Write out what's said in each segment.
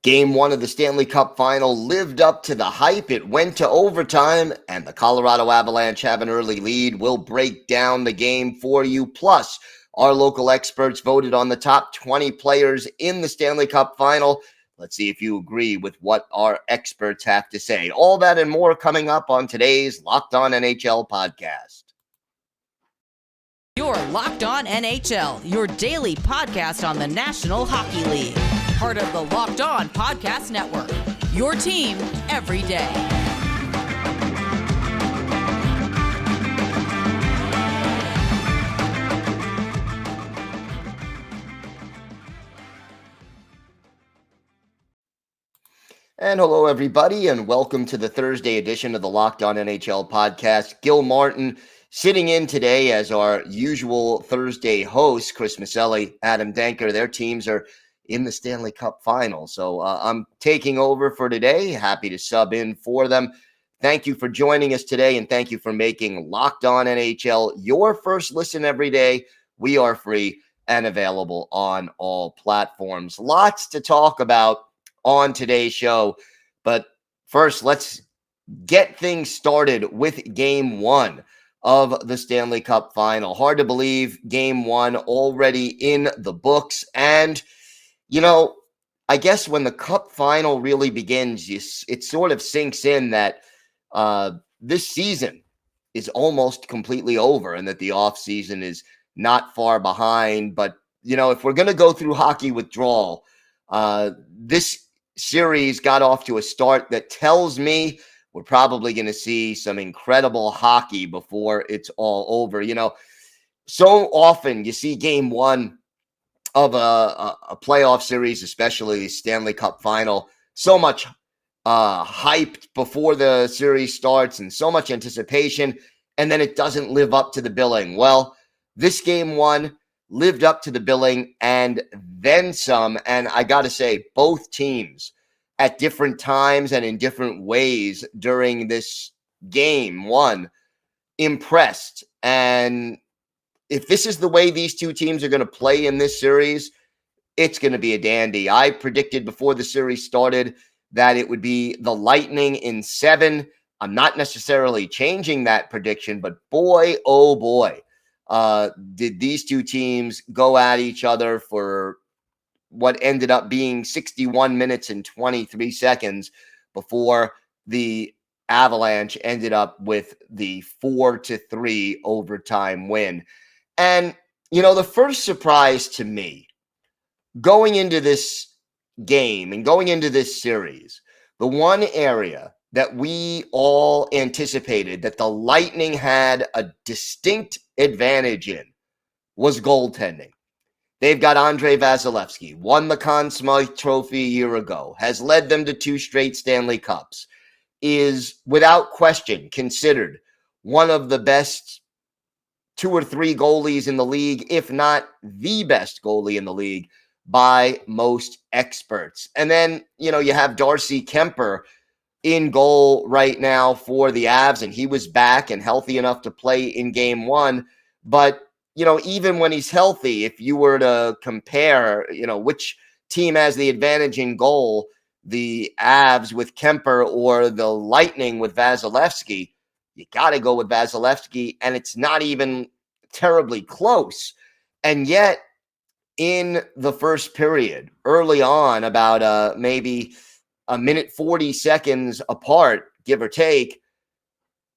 Game 1 of the Stanley Cup Final lived up to the hype. It went to overtime, and the Colorado Avalanche have an early lead. We'll break down the game for you. Plus, our local experts voted on the top 20 players in the Stanley Cup Final. Let's see if you agree with what our experts have to say. All that and more coming up on today's Locked On NHL podcast. You're Locked On NHL, your daily podcast on the National Hockey League. Part of the Locked On Podcast Network, your team every day. And hello, everybody, and welcome to the Thursday edition of the Locked On NHL podcast. Gil Martin sitting in today as our usual Thursday host, Chris Micieli, Adam Denker. Their teams are in the Stanley Cup Final. So I'm taking over for today. Happy to sub in for them. Thank you for joining us today, and thank you for making Locked On NHL your first listen every day. We are free and available on all platforms. Lots to talk about on today's show, but first, let's get things started with Game 1 of the Stanley Cup Final. Hard to believe Game 1 already in the books, and you know, I guess when the Cup Final really begins, it sort of sinks in that this season is almost completely over and that the offseason is not far behind. But, you know, if we're going to go through hockey withdrawal, this series got off to a start that tells me we're probably going to see some incredible hockey before it's all over. You know, so often you see Game 1 of a playoff series, especially the Stanley Cup Final, so much hype before the series starts and so much anticipation, and then it doesn't live up to the billing. Well, this Game 1 lived up to the billing and then some, and I got to say, both teams at different times and in different ways during this Game 1 impressed. And if this is the way these two teams are going to play in this series, it's going to be a dandy. I predicted before the series started that it would be the Lightning in 7. I'm not necessarily changing that prediction, but boy, oh boy, did these two teams go at each other for what ended up being 61 minutes and 23 seconds before the Avalanche ended up with the 4-3 overtime win. And, you know, the first surprise to me going into this game and going into this series, the one area that we all anticipated that the Lightning had a distinct advantage in was goaltending. They've got Andre Burakovsky, won the Conn Smythe Trophy a year ago, has led them to 2 straight Stanley Cups, is without question considered one of the best 2 or 3 goalies in the league, if not the best goalie in the league by most experts. And then, you know, you have Darcy Kuemper in goal right now for the Avs, and he was back and healthy enough to play in Game 1. But, you know, even when he's healthy, if you were to compare, you know, which team has the advantage in goal, the Avs with Kuemper or the Lightning with Vasilevsky, you got to go with Vasilevsky, and it's not even terribly close. And yet, in the first period, early on, about maybe a minute 40 seconds apart, give or take,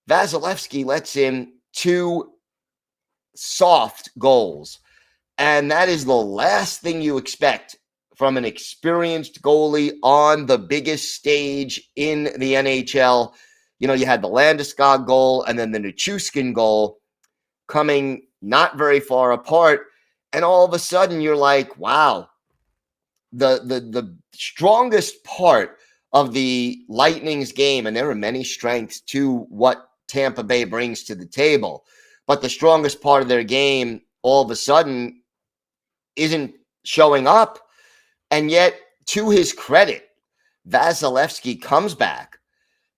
Vasilevsky lets in 2 soft goals. And that is the last thing you expect from an experienced goalie on the biggest stage in the NHL. You know, you had the Landeskog goal and then the Nichushkin goal coming not very far apart. And all of a sudden you're like, wow, the strongest part of the Lightning's game, and there are many strengths to what Tampa Bay brings to the table, but the strongest part of their game all of a sudden isn't showing up. And yet, to his credit, Vasilevsky comes back.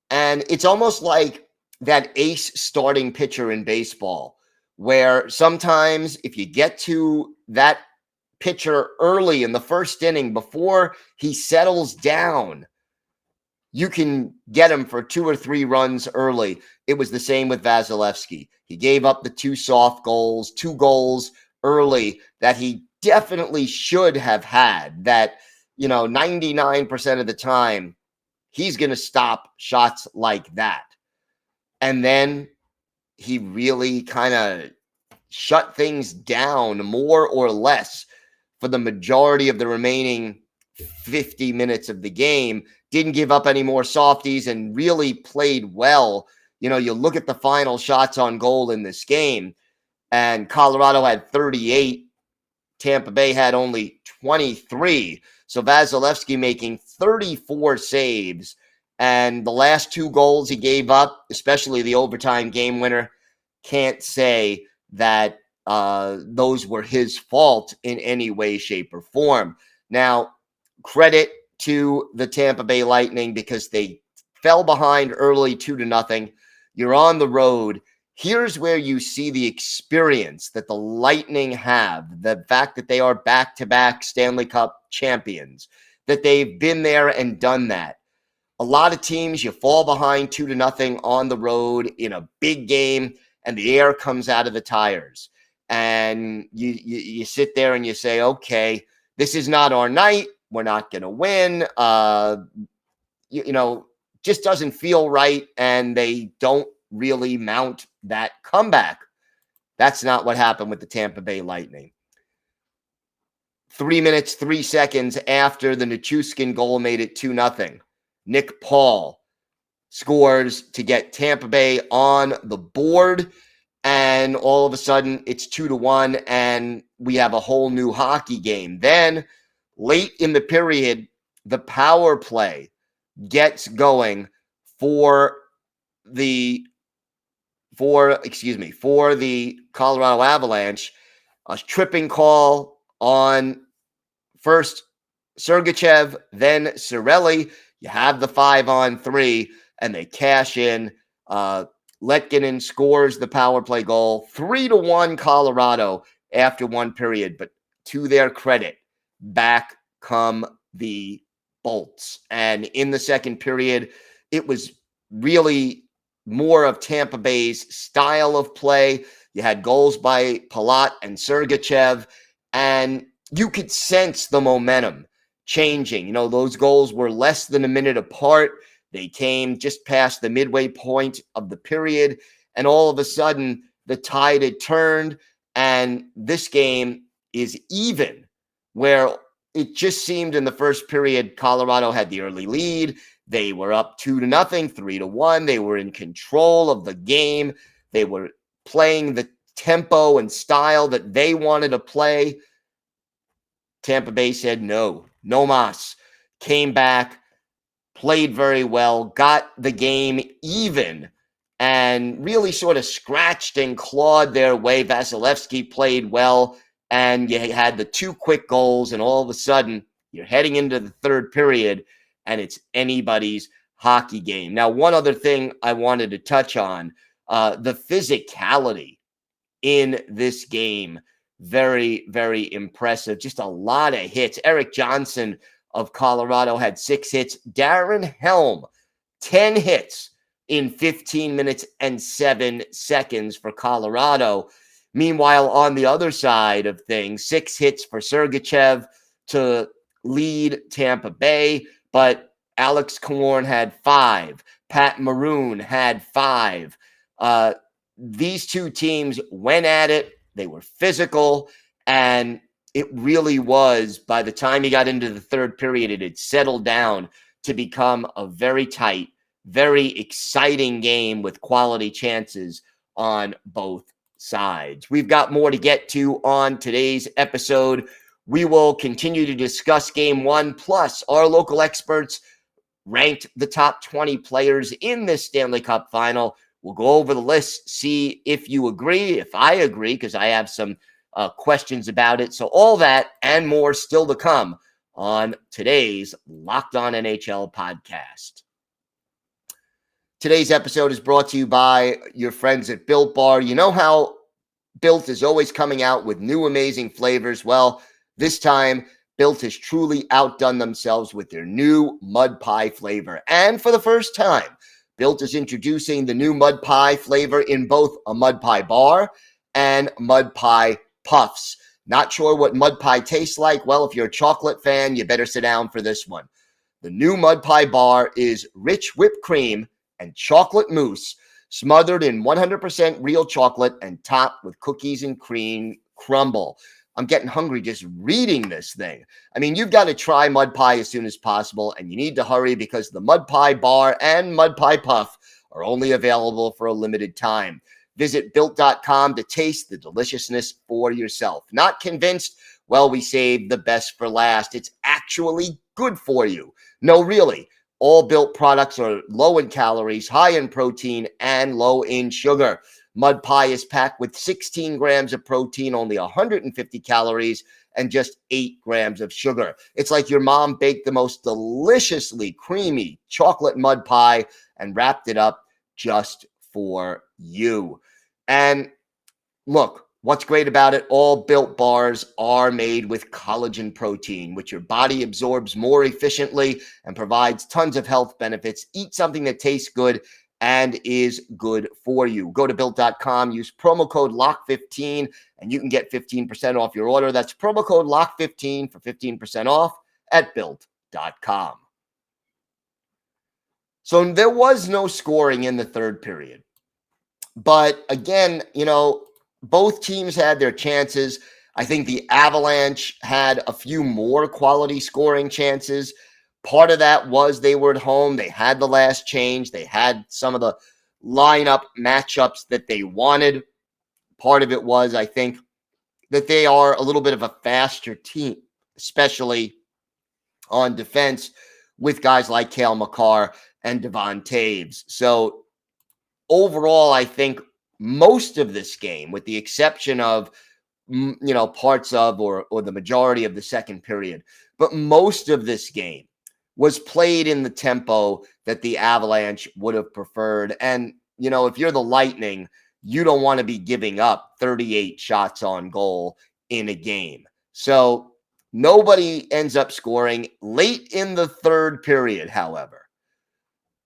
And it's almost like that ace starting pitcher in baseball, where sometimes if you get to that pitcher early in the first inning before he settles down, you can get him for 2 or 3 runs early. It was the same with Vasilevsky. He gave up the 2 soft goals, 2 goals early that he definitely should have had. That, 99% of the time, he's going to stop shots like that. And then he really kind of shut things down more or less for the majority of the remaining 50 minutes of the game. Didn't give up any more softies and really played well. You look at the final shots on goal in this game, and Colorado had 38. Tampa Bay had only 23. So Vasilevsky making 34 saves. And the last 2 goals he gave up, especially the overtime game winner, can't say that those were his fault in any way, shape, or form. Now, credit to the Tampa Bay Lightning because they fell behind early 2-0. You're on the road. Here's where you see the experience that the Lightning have, the fact that they are back-to-back Stanley Cup champions, that they've been there and done that. A lot of teams, you fall behind 2-0 on the road in a big game, and the air comes out of the tires. And you sit there and you say, okay, this is not our night. We're not going to win. Just doesn't feel right, and they don't really mount that comeback. That's not what happened with the Tampa Bay Lightning. 3 minutes, 3 seconds after the Nichushkin goal made it 2-0, Nick Paul scores to get Tampa Bay on the board, and all of a sudden it's 2-1, and we have a whole new hockey game. Then late in the period, the power play gets going for the Colorado Avalanche. A tripping call on first Sergachev, then Cirelli. You have the 5-on-3, and they cash in. Letkinen scores the power play goal. 3-1 Colorado after 1 period. But to their credit, back come the Bolts. And in the second period, it was really more of Tampa Bay's style of play. You had goals by Palat and Sergachev, and you could sense the momentum changing. Those goals were less than a minute apart. They came just past the midway point of the period, and all of a sudden, the tide had turned, and this game is even, where it just seemed in the first period, Colorado had the early lead. They were up 2-0, 3-1. They were in control of the game. They were playing the tempo and style that they wanted to play. Tampa Bay said no mas. Came back, played very well, got the game even, and really sort of scratched and clawed their way. Vasilevsky played well, and you had the 2 quick goals, and all of a sudden, you're heading into the third period, and it's anybody's hockey game. Now, one other thing I wanted to touch on, the physicality in this game, very, very impressive. Just a lot of hits. Eric Johnson of Colorado had 6 hits. Darren Helm, 10 hits in 15 minutes and 7 seconds for Colorado. Meanwhile, on the other side of things, 6 hits for Sergachev to lead Tampa Bay, but Alex Killorn had 5. Pat Maroon had 5. These 2 teams went at it. They were physical, and it really was, by the time you got into the third period, it had settled down to become a very tight, very exciting game with quality chances on both sides. We've got more to get to on today's episode. We will continue to discuss Game 1, plus our local experts ranked the top 20 players in this Stanley Cup Final. We'll go over the list, see if you agree, if I agree, because I have some questions about it. So all that and more still to come on today's Locked On NHL podcast. Today's episode is brought to you by your friends at Built Bar. You know how Built is always coming out with new amazing flavors? Well, This time, Built has truly outdone themselves with their new mud pie flavor. And for the first time, Built is introducing the new mud pie flavor in both a mud pie bar and mud pie puffs. Not sure what mud pie tastes like? Well, if you're a chocolate fan, you better sit down for this one. The new mud pie bar is rich whipped cream and chocolate mousse, smothered in 100% real chocolate and topped with cookies and cream crumble. I'm getting hungry just reading this thing. I mean, you've got to try mud pie as soon as possible, and you need to hurry because the mud pie bar and mud pie puff are only available for a limited time. Visit Built.com to taste the deliciousness for yourself. Not convinced? Well, we saved the best for last. It's actually good for you. No, really. All Built products are low in calories, high in protein, and low in sugar. Mud pie is packed with 16 grams of protein, only 150 calories, and just 8 grams of sugar. It's like your mom baked the most deliciously creamy chocolate mud pie and wrapped it up just for you. And look, what's great about it? All Built bars are made with collagen protein, which your body absorbs more efficiently and provides tons of health benefits. Eat something that tastes good and is good for you. Go to Built.com, use promo code LOCK15, and you can get 15% off your order. That's promo code LOCK15 for 15% off at Built.com. So there was no scoring in the third period. But again, both teams had their chances. I think the Avalanche had a few more quality scoring chances. Part of that was they were at home. They had the last change. They had some of the lineup matchups that they wanted. Part of it was, I think, that they are a little bit of a faster team, especially on defense with guys like Cale Makar and Devon Taves. So overall, I think most of this game, with the exception of, parts of or the majority of the second period, but most of this game was played in the tempo that the Avalanche would have preferred. And, if you're the Lightning, you don't want to be giving up 38 shots on goal in a game. So nobody ends up scoring. Late in the third period, however,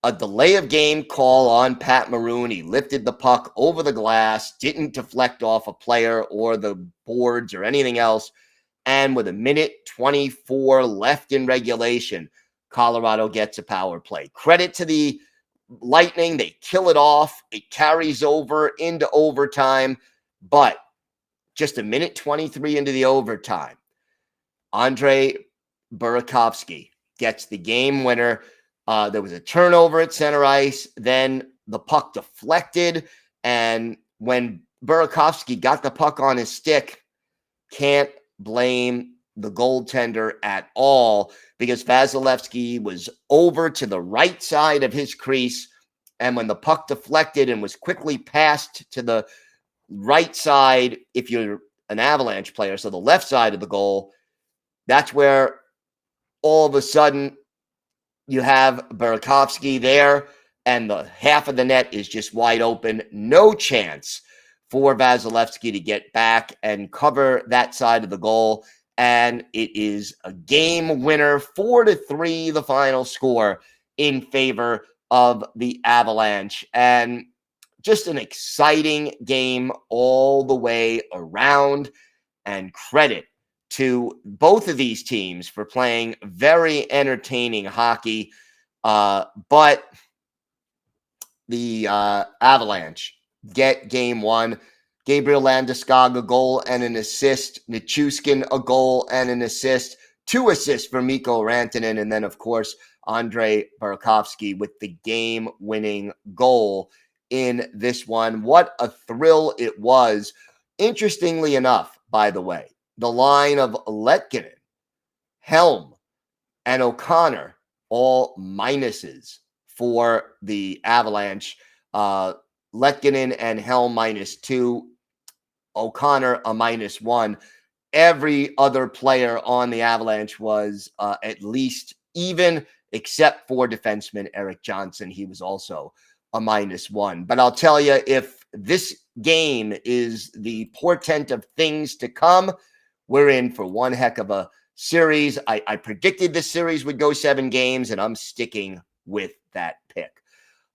a delay of game call on Pat Maroon. He lifted the puck over the glass, didn't deflect off a player or the boards or anything else. And with 1:24 left in regulation, Colorado gets a power play. Credit to the Lightning. They kill it off. It carries over into overtime. But just 1:23 into the overtime, Andre Burakovsky gets the game winner. There was a turnover at center ice. Then the puck deflected. And when Burakovsky got the puck on his stick, can't blame the goaltender at all, because Vasilevsky was over to the right side of his crease. And when the puck deflected and was quickly passed to the right side, if you're an Avalanche player, so the left side of the goal, that's where all of a sudden you have Burakovsky there, and the half of the net is just wide open. No chance for Vasilevsky to get back and cover that side of the goal. And it is a game winner, 4-3, the final score in favor of the Avalanche. And just an exciting game all the way around. And credit to both of these teams for playing very entertaining hockey. But the Avalanche get game one. Gabriel Landeskog, a goal and an assist. Nichushkin, a goal and an assist. 2 assists for Mikko Rantanen. And then, of course, Andre Burakovsky with the game-winning goal in this one. What a thrill it was. Interestingly enough, by the way, the line of Letkinen, Helm, and O'Connor, all minuses for the Avalanche. Letkinen and Helm -2. O'Connor a -1. Every other player on the Avalanche was at least even, except for defenseman Eric Johnson. He was also a -1. But I'll tell you, if this game is the portent of things to come, we're in for one heck of a series. I predicted this series would go 7 games, and I'm sticking with that pick.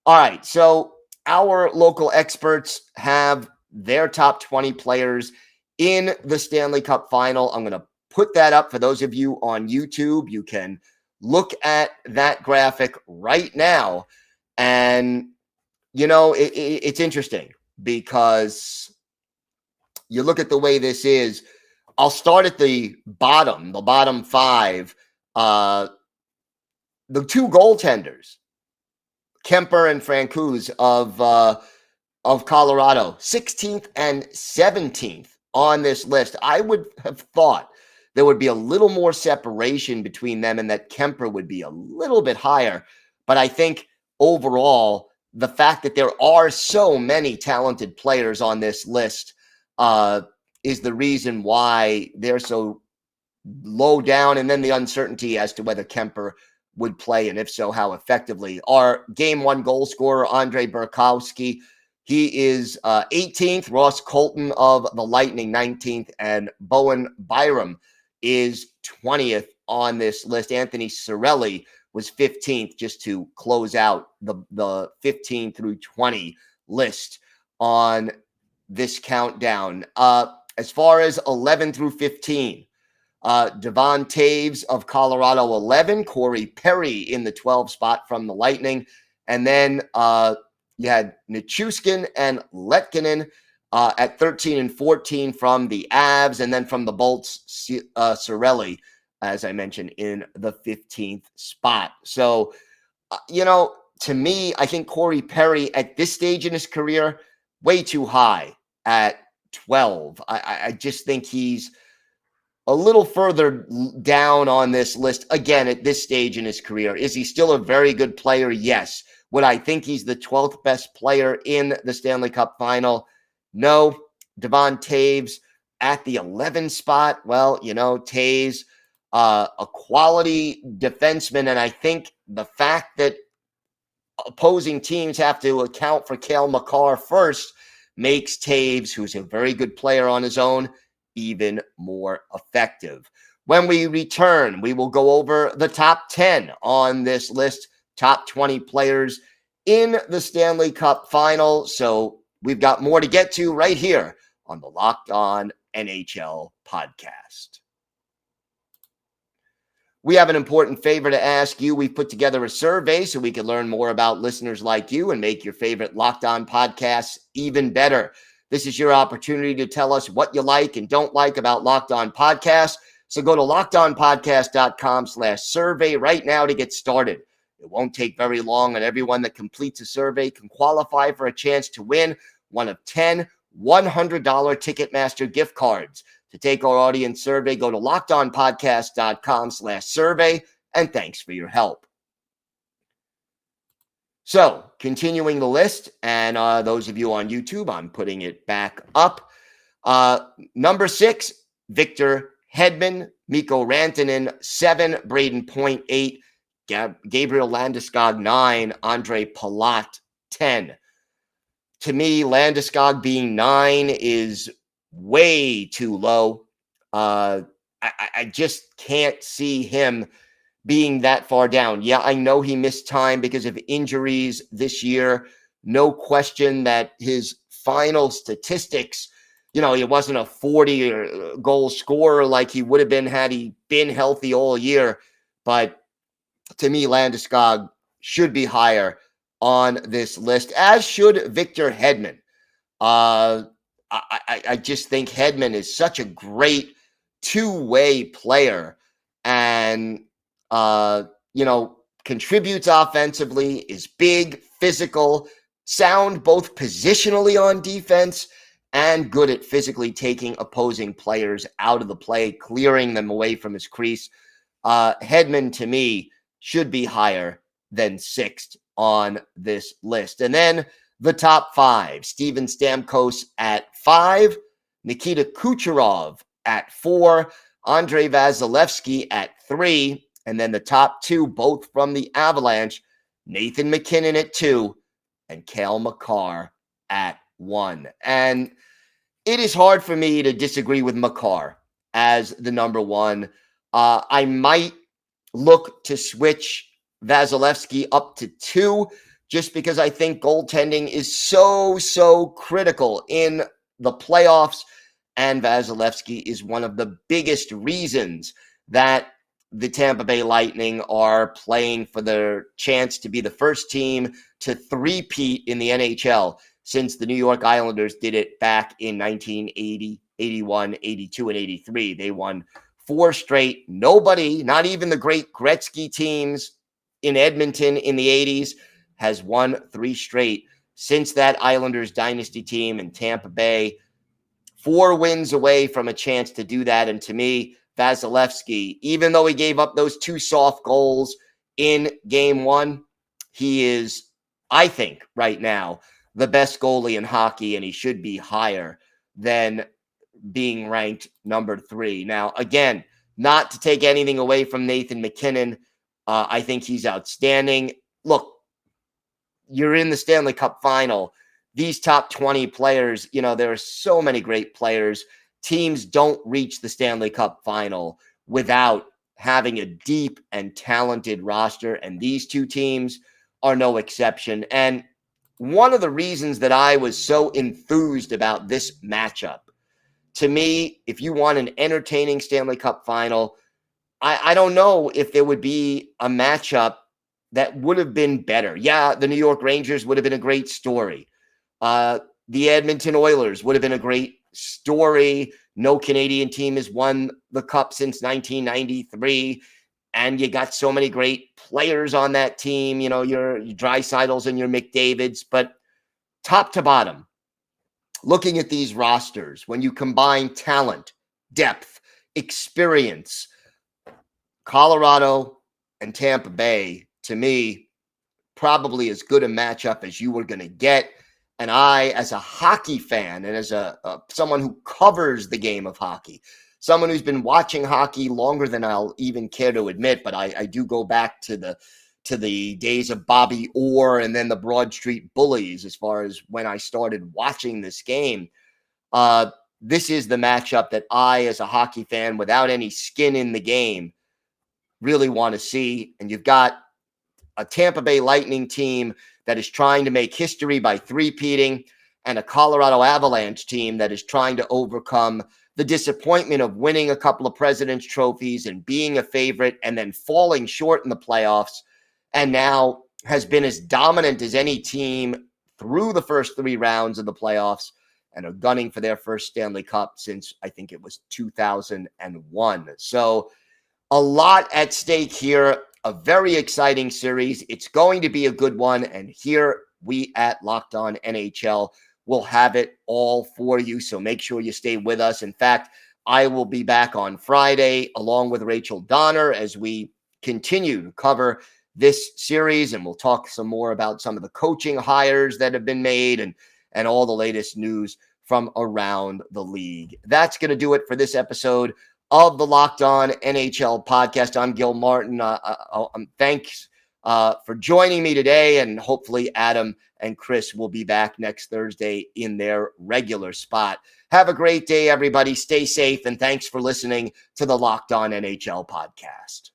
All right, so our local experts have their top 20 players in the Stanley Cup Final. I'm going to put that up for those of you on YouTube. You can look at that graphic right now. And, it's interesting because you look at the way this is. I'll start at the bottom 5. The 2 goaltenders, Kemper and Francouz of Colorado, 16th and 17th on this list. I would have thought there would be a little more separation between them and that Kemper would be a little bit higher. But I think overall, the fact that there are so many talented players on this list is the reason why they're so low down. And then the uncertainty as to whether Kemper would play, and if so, how effectively. Our game 1 goal scorer, Andre Burakovsky, he is 18th. Ross Colton of the Lightning, 19th. And Bowen Byram is 20th on this list. Anthony Cirelli was 15th, just to close out the 15 through 20 list on this countdown. As far as 11 through 15, Devon Taves of Colorado, 11. Corey Perry in the 12 spot from the Lightning. And then you had Nichushkin and Letkinen at 13 and 14 from the Avs. And then from the Bolts, Cirelli, as I mentioned, in the 15th spot. So, to me, I think Corey Perry at this stage in his career, way too high at 12. I just think he's a little further down on this list, again, at this stage in his career. Is he still a very good player? Yes. Would I think he's the 12th best player in the Stanley Cup Final? No. Devon Taves at the 11 spot. Well, Taves, a quality defenseman, and I think the fact that opposing teams have to account for Cale Makar first makes Taves, who's a very good player on his own, even more effective. When we return, we will go over the top 10 on this list, top 20 players in the Stanley Cup Final. So we've got more to get to right here on the Locked On NHL podcast. We have an important favor to ask you. We've put together a survey so we can learn more about listeners like you and make your favorite Locked On podcasts even better. This is your opportunity to tell us what you like and don't like about Locked On Podcasts. So go to lockedonpodcast.com/survey right now to get started. It won't take very long, and everyone that completes a survey can qualify for a chance to win one of 10 $100 Ticketmaster gift cards. To take our audience survey, go to lockedonpodcast.com/survey, and thanks for your help. So, continuing the list, and those of you on YouTube, I'm putting it back up. Number 6, Victor Hedman, Mikko Rantanen, 7, Braden Point, 8, Gabriel Landeskog, 9, Andre Palat, 10. To me, Landeskog being 9 is way too low. I just can't see him being that far down. Yeah, I know he missed time because of injuries this year. No question that his final statistics, he wasn't a 40 goal scorer like he would have been had he been healthy all year. But to me, Landeskog should be higher on this list, as should Victor Hedman. I just think Hedman is such a great two-way player and, contributes offensively, is big, physical, sound both positionally on defense and good at physically taking opposing players out of the play, clearing them away from his crease. Hedman, to me, should be higher than 6th on this list. And then the top 5, Steven Stamkos at 5, Nikita Kucherov at 4, Andre Vasilevsky at 3, and then the top 2, both from the Avalanche, Nathan MacKinnon at 2, and Cale Makar at 1. And it is hard for me to disagree with Makar. as the number one. I might look to switch Vasilevsky up to 2, just because I think goaltending is so critical in the playoffs. And Vasilevsky is one of the biggest reasons that the Tampa Bay Lightning are playing for their chance to be the first team to three-peat in the NHL since the New York Islanders did it back in 1980, 81, 82, and 83. They won 4 straight. Nobody, not even the great Gretzky teams in Edmonton in the 80s, has won 3 straight since that Islanders dynasty team in Tampa Bay. 4 wins away from a chance to do that. And to me, Vasilevsky, even though he gave up those 2 soft goals in game 1, he is, I think, right now, the best goalie in hockey, and he should be higher than being ranked number 3. Now, again, not to take anything away from Nathan MacKinnon, I think he's outstanding. Look, you're in the Stanley Cup Final. These top 20 players, there are so many great players. Teams don't reach the Stanley Cup Final without having a deep and talented roster, and these 2 teams are no exception. And one of the reasons that I was so enthused about this matchup, to me, if you want an entertaining Stanley Cup Final, I don't know if there would be a matchup that would have been better. Yeah, the New York Rangers would have been a great story. The Edmonton Oilers would have been a great story. No Canadian team has won the Cup since 1993. And you got so many great players on that team, your Dreisaitl's and your McDavids. But top to bottom, looking at these rosters, when you combine talent, depth, experience, Colorado and Tampa Bay, to me, probably as good a matchup as you were going to get. And I, as a hockey fan and as someone who covers the game of hockey, someone who's been watching hockey longer than I'll even care to admit, but I do go back to the days of Bobby Orr and then the Broad Street Bullies as far as when I started watching this game. This is the matchup that I, as a hockey fan, without any skin in the game, really want to see. And you've got a Tampa Bay Lightning team that is trying to make history by three-peating, and a Colorado Avalanche team that is trying to overcome the disappointment of winning a couple of President's trophies and being a favorite and then falling short in the playoffs, and now has been as dominant as any team through the first 3 rounds of the playoffs and are gunning for their first Stanley Cup since I think it was 2001. So a lot at stake here, a very exciting series. It's going to be a good one, and here we at Locked On NHL will have it all for you, so make sure you stay with us. In fact, I will be back on Friday along with Rachel Donner as we continue to cover this series, and we'll talk some more about some of the coaching hires that have been made and all the latest news from around the league. That's going to do it for this episode of the Locked On NHL podcast. I'm Gil Martin. Thanks for joining me today, and hopefully Adam and Chris will be back next Thursday in their regular spot. Have a great day, everybody. Stay safe, and thanks for listening to the Locked On NHL podcast.